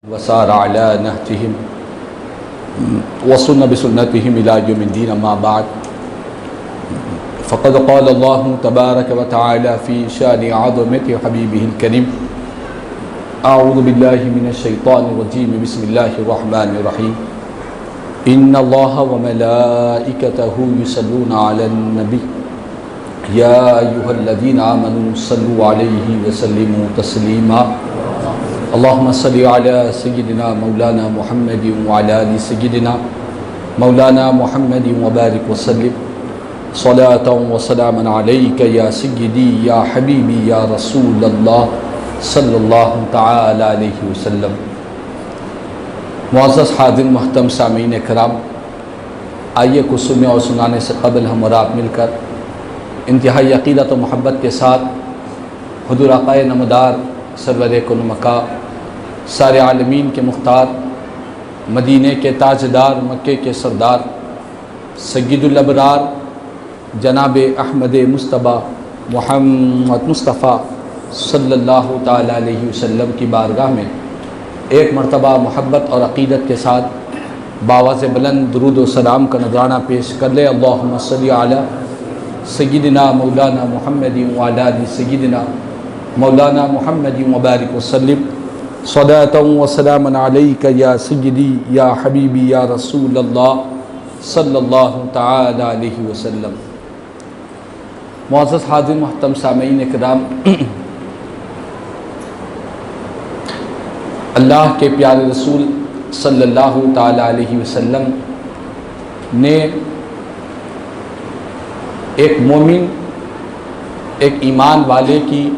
وسار على نهجهم وسن بسنتهم إلى يوم الدين. أما بعد فقد قال الله تبارك وتعالى في شأن عظمة حبيبه الكريم: أعوذ بالله من الشيطان الرجيم. بسم الله الرحمن الرحيم. إن الله وملائكته يصلون على النبي يا أيها الذين آمنوا صلوا عليه وسلموا تسليما. اللهم صل على سيدنا مولانا محمد وعلى آل سيدنا مولانا محمد وبارك وسلم صلاة وسلاما عليك يا سيدي يا حبيبي يا رسول الله صلی اللہ تعالی علیہ وسلم. معزز حاضر محترم سامعین کرام، آئیے کچھ سننے اور سنانے سے قبل ہم اور آپ مل کر انتہائی عقیدت و محبت کے ساتھ حضور آقا نامدار سرور کل مکہ سارے عالمین کے مختار، مدینے کے تاجدار، مکے کے سردار، سید الابرار جناب احمد مصطفیٰ محمد مصطفیٰ صلی اللہ تعالی علیہ وسلم کی بارگاہ میں ایک مرتبہ محبت اور عقیدت کے ساتھ باواز بلند درود و سلام کا نذرانہ پیش کر لے. اللہم صلی علی سیدنا مولانا محمد وعلی آل سیدنا مولانا محمد وبارک وسلم صلاۃ و سلاما علیک یا سیدی یا حبیبی یا رسول اللہ صلی اللہ تعالی علیہ وسلم. معزز حاضر محترم سامعین کرام، اللہ کے پیارے رسول صلی اللہ تعالی علیہ وسلم نے ایک مومن، ایک ایمان والے کی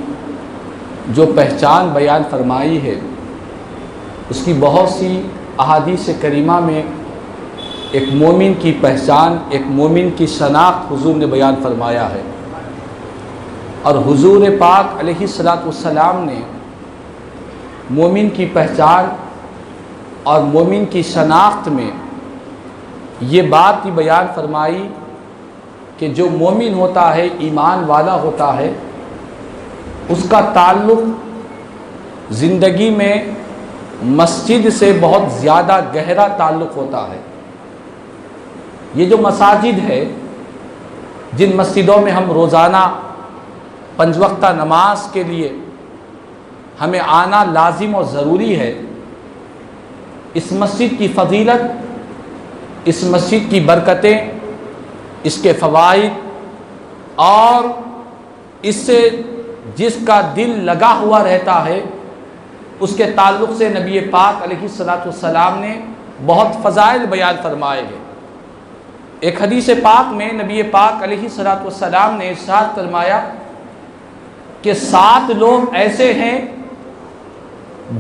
جو پہچان بیان فرمائی ہے، اس کی بہت سی احادیث کریمہ میں ایک مومن کی پہچان، ایک مومن کی شناخت حضور نے بیان فرمایا ہے. اور حضور پاک علیہ السلام نے مومن کی پہچان اور مومن کی شناخت میں یہ بات بھی بیان فرمائی کہ جو مومن ہوتا ہے، ایمان والا ہوتا ہے، اس کا تعلق زندگی میں مسجد سے بہت زیادہ گہرا تعلق ہوتا ہے. یہ جو مساجد ہے، جن مسجدوں میں ہم روزانہ 5 وقتہ نماز کے لیے ہمیں آنا لازم و ضروری ہے، اس مسجد کی فضیلت، اس مسجد کی برکتیں، اس کے فوائد اور اس سے جس کا دل لگا ہوا رہتا ہے، اس کے تعلق سے نبی پاک علیہ السلام نے بہت فضائل بیان فرمائے ہیں. ایک حدیث پاک میں نبی پاک علیہ السلام نے ارشاد فرمایا کہ 7 لوگ ایسے ہیں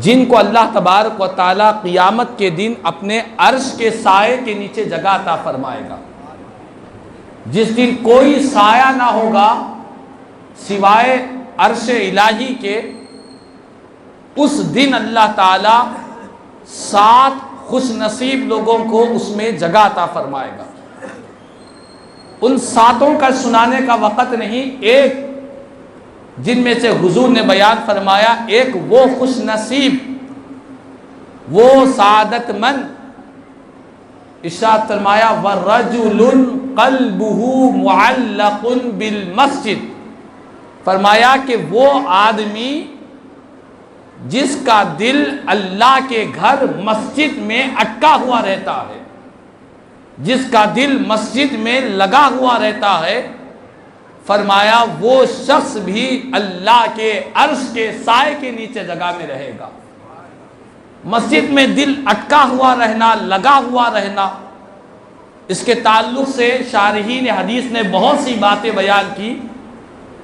جن کو اللہ تبارک و تعالی قیامت کے دن اپنے عرش کے سائے کے نیچے جگہ عطا فرمائے گا. جس دن کوئی سایہ نہ ہوگا سوائے عرش الہی کے، اس دن اللہ تعالی 7 خوش نصیب لوگوں کو اس میں جگہ عطا فرمائے گا. ان 7 کا سنانے کا وقت نہیں، ایک جن میں سے حضور نے بیان فرمایا، ایک وہ خوش نصیب، وہ سعادت مند، ارشاد فرمایا وَرَجُلٌ قَلْبُهُ مُعَلَّقٌ بِالْمَسْجِدِ، فرمایا کہ وہ آدمی جس کا دل اللہ کے گھر مسجد میں اٹکا ہوا رہتا ہے، جس کا دل مسجد میں لگا ہوا رہتا ہے، فرمایا وہ شخص بھی اللہ کے عرش کے سائے کے نیچے جگہ میں رہے گا. مسجد میں دل اٹکا ہوا رہنا، لگا ہوا رہنا، اس کے تعلق سے شارحین حدیث نے بہت سی باتیں بیان کی.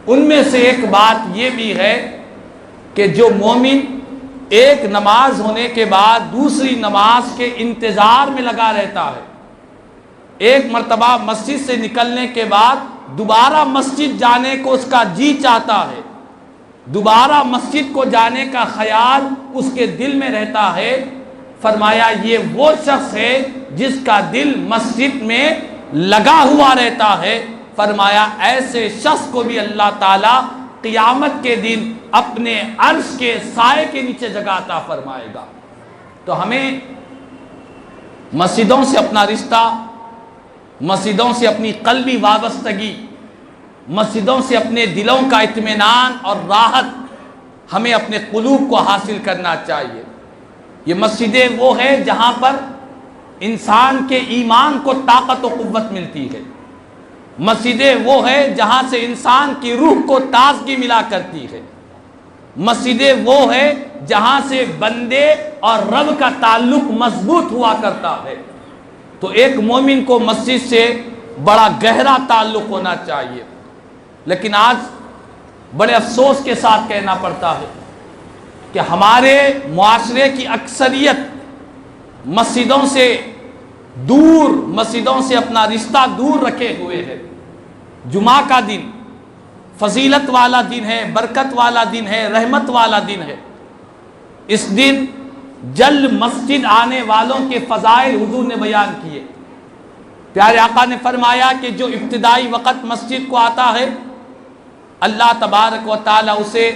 ان میں سے ایک بات یہ بھی ہے کہ جو مومن ایک نماز ہونے کے بعد دوسری نماز کے انتظار میں لگا رہتا ہے، ایک مرتبہ مسجد سے نکلنے کے بعد دوبارہ مسجد جانے کو اس کا جی چاہتا ہے، دوبارہ مسجد کو جانے کا خیال اس کے دل میں رہتا ہے، فرمایا یہ وہ شخص ہے جس کا دل مسجد میں لگا ہوا رہتا ہے. فرمایا ایسے شخص کو بھی اللہ تعالیٰ قیامت کے دن اپنے عرش کے سائے کے نیچے جگہ عطا فرمائے گا. تو ہمیں مسجدوں سے اپنا رشتہ، مسجدوں سے اپنی قلبی وابستگی، مسجدوں سے اپنے دلوں کا اطمینان اور راحت ہمیں اپنے قلوب کو حاصل کرنا چاہیے۔ یہ مسجدیں وہ ہے جہاں پر انسان کے ایمان کو طاقت و قوت ملتی ہے، مسجدیں وہ ہے جہاں سے انسان کی روح کو تازگی ملا کرتی ہے، مسجدیں وہ ہے جہاں سے بندے اور رب کا تعلق مضبوط ہوا کرتا ہے۔ تو ایک مومن کو مسجد سے بڑا گہرا تعلق ہونا چاہیے، لیکن آج بڑے افسوس کے ساتھ کہنا پڑتا ہے کہ ہمارے معاشرے کی اکثریت مسجدوں سے دور، مسجدوں سے اپنا رشتہ دور رکھے ہوئے ہے۔ جمعہ کا دن فضیلت والا دن ہے، برکت والا دن ہے، رحمت والا دن ہے۔ اس دن جلد مسجد آنے والوں کے فضائل حضور نے بیان کیے۔ پیارے آقا نے فرمایا کہ جو ابتدائی وقت مسجد کو آتا ہے، اللہ تبارک و تعالی اسے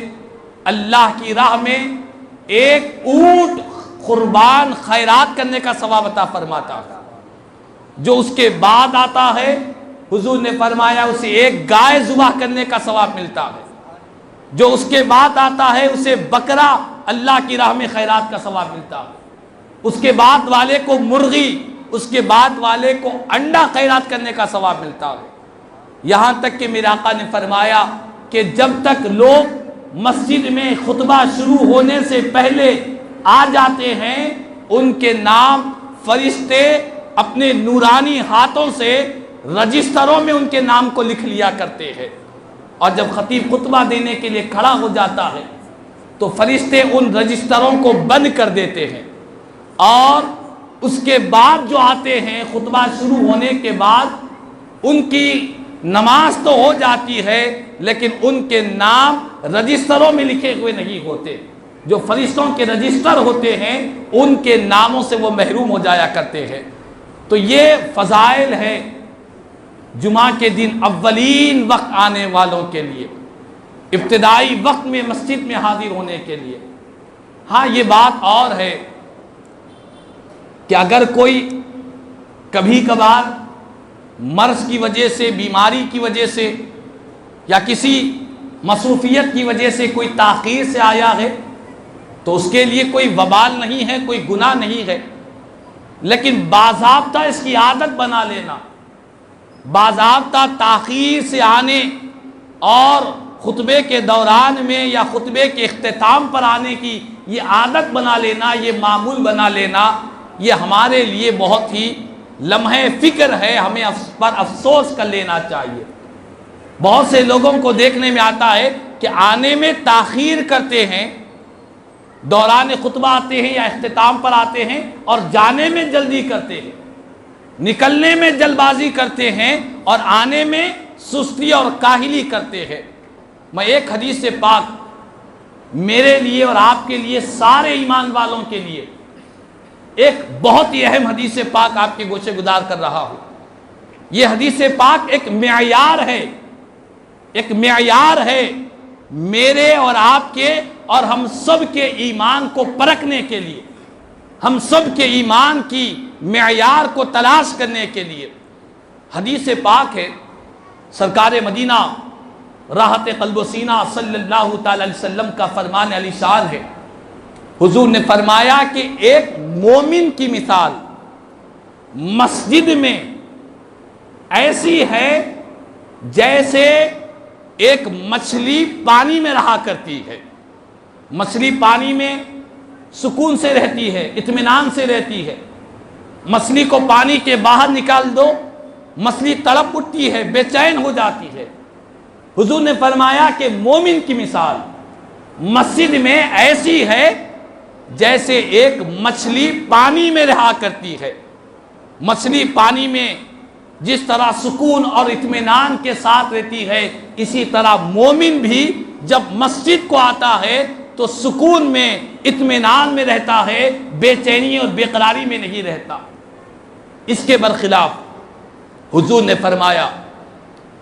اللہ کی راہ میں ایک اونٹ قربان خیرات کرنے کا ثواب عطا فرماتا ہے۔ جو اس کے بعد آتا ہے، حضور نے فرمایا اسے ایک گائے ذبح کرنے کا ثواب ملتا ہے۔ جو اس کے بعد آتا ہے اسے بکرا اللہ کی راہ میں خیرات کا ثواب ملتا ہے۔ اس کے بعد والے کو مرغی، اس کے بعد والے کو انڈا خیرات کرنے کا ثواب ملتا ہے۔ یہاں تک کہ میرے آقا نے فرمایا کہ جب تک لوگ مسجد میں خطبہ شروع ہونے سے پہلے آ جاتے ہیں، ان کے نام فرشتے اپنے نورانی ہاتھوں سے رجسٹروں میں ان کے نام کو لکھ لیا کرتے ہیں، اور جب خطیب خطبہ دینے کے لیے کھڑا ہو جاتا ہے تو فرشتے ان رجسٹروں کو بند کر دیتے ہیں، اور اس کے بعد جو آتے ہیں خطبہ شروع ہونے کے بعد ان کی نماز تو ہو جاتی ہے، لیکن ان کے نام رجسٹروں میں لکھے ہوئے نہیں ہوتے۔ جو فرشتوں کے رجسٹر ہوتے ہیں ان کے ناموں سے وہ محروم ہو جایا کرتے ہیں۔ تو یہ فضائل ہے جمعہ کے دن اولین وقت آنے والوں کے لیے، ابتدائی وقت میں مسجد میں حاضر ہونے کے لیے۔ ہاں یہ بات اور ہے کہ اگر کوئی کبھی کبھار مرض کی وجہ سے، بیماری کی وجہ سے یا کسی مصروفیت کی وجہ سے کوئی تاخیر سے آیا ہے تو اس کے لیے کوئی وبال نہیں ہے، کوئی گناہ نہیں ہے، لیکن باضابطہ اس کی عادت بنا لینا، باضابطہ تاخیر سے آنے اور خطبے کے دوران میں یا خطبے کے اختتام پر آنے کی یہ عادت بنا لینا، یہ معمول بنا لینا، یہ ہمارے لیے بہت ہی لمحہ فکر ہے، ہمیں اس پر افسوس کر لینا چاہیے۔ بہت سے لوگوں کو دیکھنے میں آتا ہے کہ آنے میں تاخیر کرتے ہیں، دوران خطبہ آتے ہیں یا اختتام پر آتے ہیں، اور جانے میں جلدی کرتے ہیں، نکلنے میں جلد بازی کرتے ہیں، اور آنے میں سستی اور کاہلی کرتے ہیں۔ میں ایک حدیث پاک میرے لیے اور آپ کے لیے، سارے ایمان والوں کے لیے ایک بہت ہی اہم حدیث پاک آپ کے گوشے گزار کر رہا ہوں۔ یہ حدیث پاک ایک معیار ہے، ایک معیار ہے میرے اور آپ کے اور ہم سب کے ایمان کو پرکھنے کے لیے، ہم سب کے ایمان کی معیار کو تلاش کرنے کے لیے۔ حدیث پاک ہے، سرکار مدینہ راحت قلب و سینہ صلی اللہ تعالی علیہ وسلم کا فرمان علی شان ہے۔ حضور نے فرمایا کہ ایک مومن کی مثال مسجد میں ایسی ہے جیسے ایک مچھلی پانی میں رہا کرتی ہے۔ مچھلی پانی میں سکون سے رہتی ہے، اطمینان سے رہتی ہے۔ مچھلی کو پانی کے باہر نکال دو، مچھلی تڑپ اٹھتی ہے، بے چین ہو جاتی ہے۔ حضور نے فرمایا کہ مومن کی مثال مسجد میں ایسی ہے جیسے ایک مچھلی پانی میں رہا کرتی ہے۔ مچھلی پانی میں جس طرح سکون اور اطمینان کے ساتھ رہتی ہے، اسی طرح مومن بھی جب مسجد کو آتا ہے تو سکون میں، اطمینان میں رہتا ہے، بے چینی اور بے قراری میں نہیں رہتا۔ اس کے برخلاف حضور نے فرمایا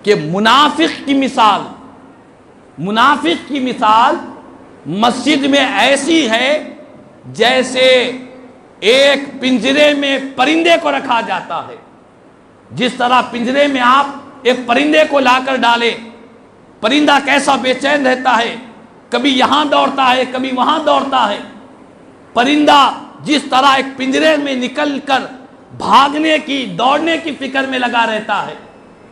کہ منافق کی مثال مسجد میں ایسی ہے جیسے ایک پنجرے میں پرندے کو رکھا جاتا ہے، جس طرح پنجرے میں آپ ایک پرندے کو لا کر ڈالیں، پرندہ کیسا بے چین رہتا ہے، کبھی یہاں دوڑتا ہے کبھی وہاں دوڑتا ہے، پرندہ جس طرح ایک پنجرے میں نکل کر بھاگنے کی دوڑنے کی فکر میں لگا رہتا ہے،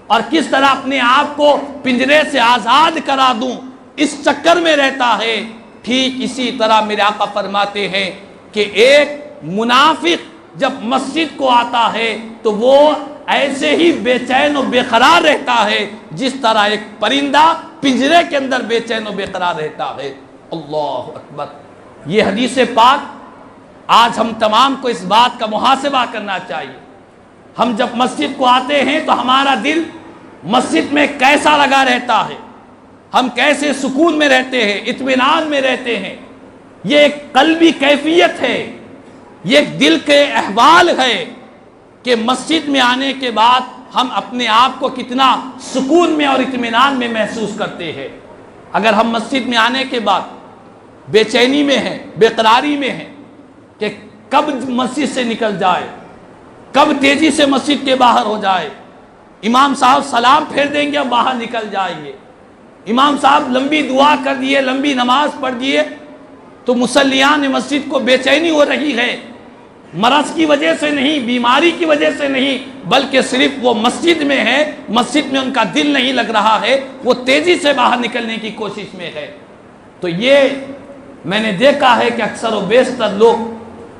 اور کس طرح اپنے آپ کو پنجرے سے آزاد کرا دوں اس چکر میں رہتا ہے، ٹھیک اسی طرح میرے آقا فرماتے ہیں کہ ایک منافق جب مسجد کو آتا ہے تو وہ ایسے ہی بے چین و بے قرار رہتا ہے جس طرح ایک پرندہ پنجرے کے اندر بے چین و بے قرار رہتا ہے۔ اللہ اکبر۔ یہ حدیث پاک آج ہم تمام کو اس بات کا محاسبہ کرنا چاہیے۔ ہم جب مسجد کو آتے ہیں تو ہمارا دل مسجد میں کیسا لگا رہتا ہے، ہم کیسے سکون میں رہتے ہیں، اطمینان میں رہتے ہیں۔ یہ ایک قلبی کیفیت ہے، یہ ایک دل کے احوال ہے کہ مسجد میں آنے کے بعد ہم اپنے آپ کو کتنا سکون میں اور اطمینان میں محسوس کرتے ہیں۔ اگر ہم مسجد میں آنے کے بعد بے چینی میں ہیں، بے قراری میں ہیں کہ کب مسجد سے نکل جائے، کب تیزی سے مسجد کے باہر ہو جائے، امام صاحب سلام پھیر دیں گے اور باہر نکل جائیں گے، امام صاحب لمبی دعا کر دیے، لمبی نماز پڑھ دیے، تو مصلیان مسجد کو بے چینی ہو رہی ہے، مرض کی وجہ سے نہیں، بیماری کی وجہ سے نہیں، بلکہ صرف وہ مسجد میں ہے، مسجد میں ان کا دل نہیں لگ رہا ہے، وہ تیزی سے باہر نکلنے کی کوشش میں ہے۔ تو یہ میں نے دیکھا ہے کہ اکثر و بیشتر لوگ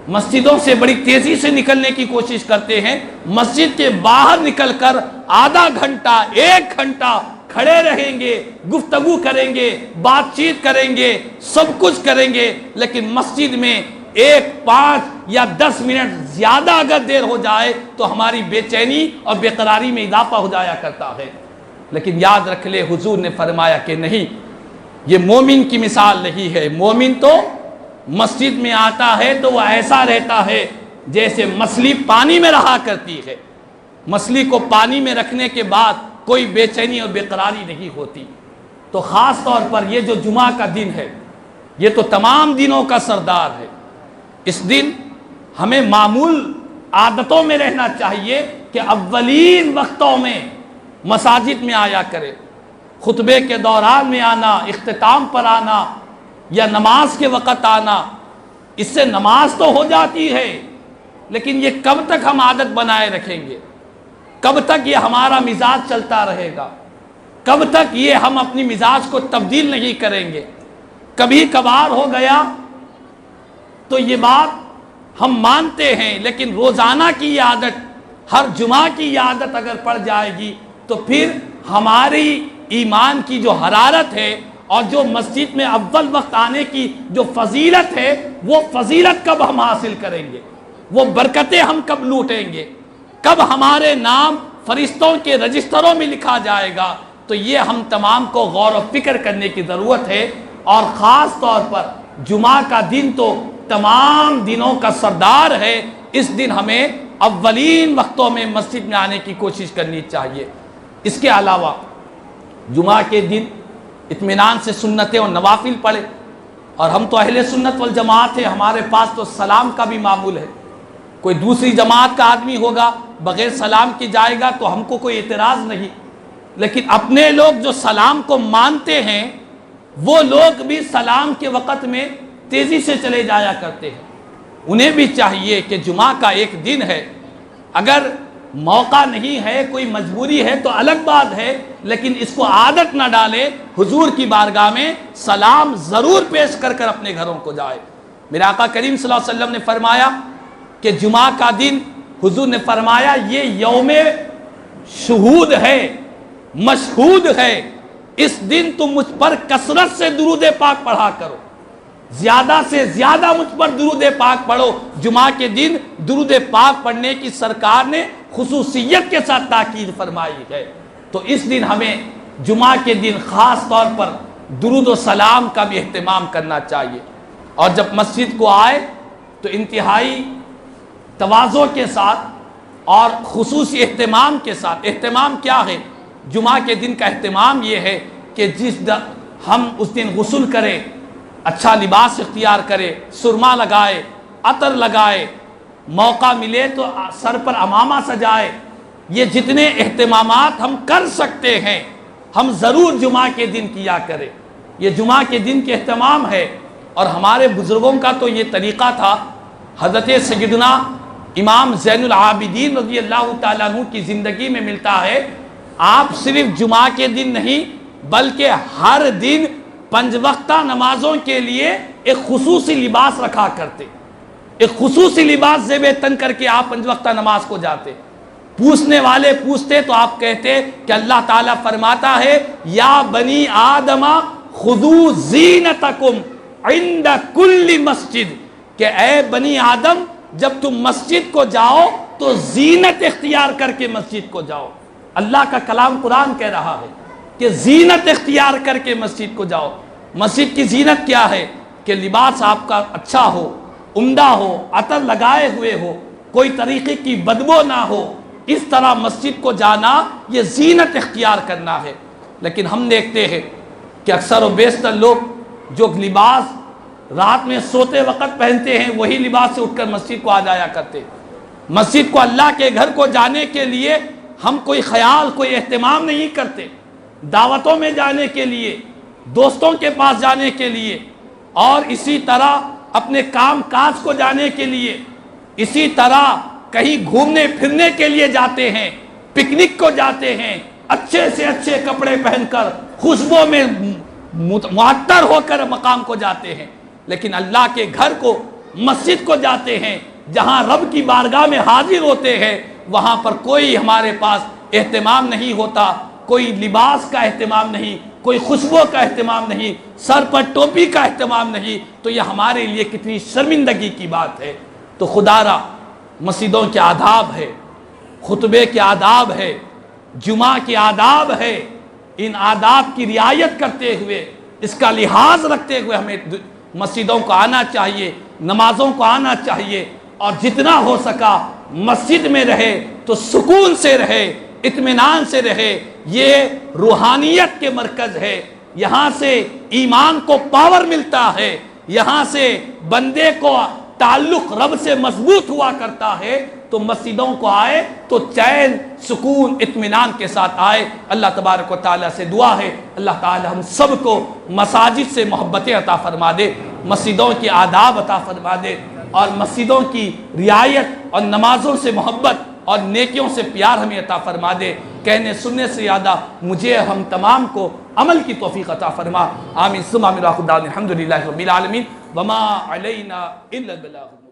مسجدوں سے بڑی تیزی سے نکلنے کی کوشش کرتے ہیں، مسجد کے باہر نکل کر آدھا گھنٹہ 1 گھنٹہ کھڑے رہیں گے، گفتگو کریں گے، بات چیت کریں گے، سب کچھ کریں گے، لیکن مسجد میں 1، 5 یا 10 منٹ زیادہ اگر دیر ہو جائے تو ہماری بے چینی اور بے قراری میں اضافہ ہو جایا کرتا ہے۔ لیکن یاد رکھ لے، حضور نے فرمایا کہ نہیں، یہ مومن کی مثال نہیں ہے۔ مومن تو مسجد میں آتا ہے تو وہ ایسا رہتا ہے جیسے مچھلی پانی میں رہا کرتی ہے، مچھلی کو پانی میں رکھنے کے بعد کوئی بے چینی اور بے قراری نہیں ہوتی۔ تو خاص طور پر یہ جو جمعہ کا دن ہے، یہ تو تمام دنوں کا سردار ہے۔ اس دن ہمیں معمول عادتوں میں رہنا چاہیے کہ اولین وقتوں میں مساجد میں آیا کرے، خطبے کے دوران میں آنا، اختتام پر آنا یا نماز کے وقت آنا، اس سے نماز تو ہو جاتی ہے، لیکن یہ کب تک ہم عادت بنائے رکھیں گے؟ کب تک یہ ہمارا مزاج چلتا رہے گا؟ کب تک یہ ہم اپنی مزاج کو تبدیل نہیں کریں گے؟ کبھی کبھار ہو گیا تو یہ بات ہم مانتے ہیں، لیکن روزانہ کی یہ عادت، ہر جمعہ کی یہ عادت اگر پڑ جائے گی تو پھر ہماری ایمان کی جو حرارت ہے اور جو مسجد میں اول وقت آنے کی جو فضیلت ہے، وہ فضیلت کب ہم حاصل کریں گے؟ وہ برکتیں ہم کب لوٹیں گے؟ کب ہمارے نام فرشتوں کے رجسٹروں میں لکھا جائے گا؟ تو یہ ہم تمام کو غور و فکر کرنے کی ضرورت ہے، اور خاص طور پر جمعہ کا دن تو تمام دنوں کا سردار ہے۔ اس دن ہمیں اولین وقتوں میں مسجد میں آنے کی کوشش کرنی چاہیے۔ اس کے علاوہ جمعہ کے دن اطمینان سے سنتیں اور نوافل پڑھے، اور ہم تو اہل سنت والجماعت ہیں، ہمارے پاس تو سلام کا بھی معمول ہے۔ کوئی دوسری جماعت کا آدمی ہوگا بغیر سلام کے جائے گا تو ہم کو کوئی اعتراض نہیں، لیکن اپنے لوگ جو سلام کو مانتے ہیں وہ لوگ بھی سلام کے وقت میں تیزی سے چلے جایا کرتے ہیں۔ انہیں بھی چاہیے کہ جمعہ کا ایک دن ہے، اگر موقع نہیں ہے، کوئی مجبوری ہے تو الگ بات ہے، لیکن اس کو عادت نہ ڈالے، حضور کی بارگاہ میں سلام ضرور پیش کر کر اپنے گھروں کو جائے۔ میرے آقا کریم صلی اللہ علیہ وسلم نے فرمایا کہ جمعہ کا دن، حضور نے فرمایا یہ یوم شہود ہے، مشہود ہے، اس دن تم مجھ پر کثرت سے درود پاک پڑھا کرو، زیادہ سے زیادہ مجھ پر درود پاک پڑھو۔ جمعہ کے دن درود پاک پڑھنے کی سرکار نے خصوصیت کے ساتھ تاکید فرمائی ہے۔ تو اس دن ہمیں جمعہ کے دن خاص طور پر درود و سلام کا بھی اہتمام کرنا چاہیے، اور جب مسجد کو آئے تو انتہائی تواضع کے ساتھ اور خصوصی اہتمام کے ساتھ۔ اہتمام کیا ہے؟ جمعہ کے دن کا اہتمام یہ ہے کہ ہم اس دن غسل کریں، اچھا لباس اختیار کرے، سرما لگائے، عطر لگائے، موقع ملے تو سر پر امامہ سجائے. یہ جتنے اہتمامات ہم کر سکتے ہیں ہم ضرور جمعہ کے دن کیا کریں. یہ جمعہ کے دن کے اہتمام ہے. اور ہمارے بزرگوں کا تو یہ طریقہ تھا. حضرت سیدنا امام زین العابدین رضی اللہ تعالیٰ عنہ کی زندگی میں ملتا ہے آپ صرف جمعہ کے دن نہیں بلکہ ہر دن 5 وقتہ نمازوں کے لیے ایک خصوصی لباس رکھا کرتے. ایک خصوصی لباس زیب تن کر کے آپ 5 وقتہ نماز کو جاتے. پوچھنے والے پوچھتے تو آپ کہتے کہ اللہ تعالیٰ فرماتا ہے یا بنی آدم خذوا زینتکم عند کل مسجد، کہ اے بنی آدم جب تم مسجد کو جاؤ تو زینت اختیار کر کے مسجد کو جاؤ. اللہ کا کلام قرآن کہہ رہا ہے کہ زینت اختیار کر کے مسجد کو جاؤ. مسجد کی زینت کیا ہے؟ کہ لباس آپ کا اچھا ہو، عمدہ ہو، عطر لگائے ہوئے ہو، کوئی طریقے کی بدبو نہ ہو. اس طرح مسجد کو جانا یہ زینت اختیار کرنا ہے. لیکن ہم دیکھتے ہیں کہ اکثر و بیشتر لوگ جو لباس رات میں سوتے وقت پہنتے ہیں وہی لباس سے اٹھ کر مسجد کو آ جایا کرتے. مسجد کو، اللہ کے گھر کو جانے کے لیے ہم کوئی خیال، کوئی اہتمام نہیں کرتے. دعوتوں میں جانے کے لیے، دوستوں کے پاس جانے کے لیے، اور اسی طرح اپنے کام کاج کو جانے کے لیے، اسی طرح کہیں گھومنے پھرنے کے لیے جاتے ہیں، پکنک کو جاتے ہیں، اچھے سے اچھے کپڑے پہن کر خوشبو میں معطر ہو کر مقام کو جاتے ہیں. لیکن اللہ کے گھر کو، مسجد کو جاتے ہیں جہاں رب کی بارگاہ میں حاضر ہوتے ہیں. وہاں پر کوئی ہمارے پاس اہتمام نہیں ہوتا، کوئی لباس کا اہتمام نہیں، کوئی خوشبو کا اہتمام نہیں، سر پر ٹوپی کا اہتمام نہیں. تو یہ ہمارے لیے کتنی شرمندگی کی بات ہے. تو خدا را مسجدوں کے آداب ہے، خطبے کے آداب ہے، جمعہ کے آداب ہے. ان آداب کی رعایت کرتے ہوئے، اس کا لحاظ رکھتے ہوئے ہمیں مسجدوں کو آنا چاہیے، نمازوں کو آنا چاہیے. اور جتنا ہو سکا مسجد میں رہے تو سکون سے رہے، اطمینان سے رہے. یہ روحانیت کے مرکز ہے. یہاں سے ایمان کو پاور ملتا ہے. یہاں سے بندے کو تعلق رب سے مضبوط ہوا کرتا ہے. تو مسجدوں کو آئے تو چین، سکون، اطمینان کے ساتھ آئے. اللہ تبارک و تعالیٰ سے دعا ہے اللہ تعالیٰ ہم سب کو مساجد سے محبتیں عطا فرما دے، مسجدوں کی آداب عطا فرما دے، اور مسجدوں کی رعایت اور نمازوں سے محبت اور نیکیوں سے پیار ہمیں عطا فرما دے. کہنے سننے سے زیادہ مجھے ہم تمام کو عمل کی توفیق عطا فرما. آمین ثم آمین. الحمدللہ رب العالمین وما علینا الا البلاغ.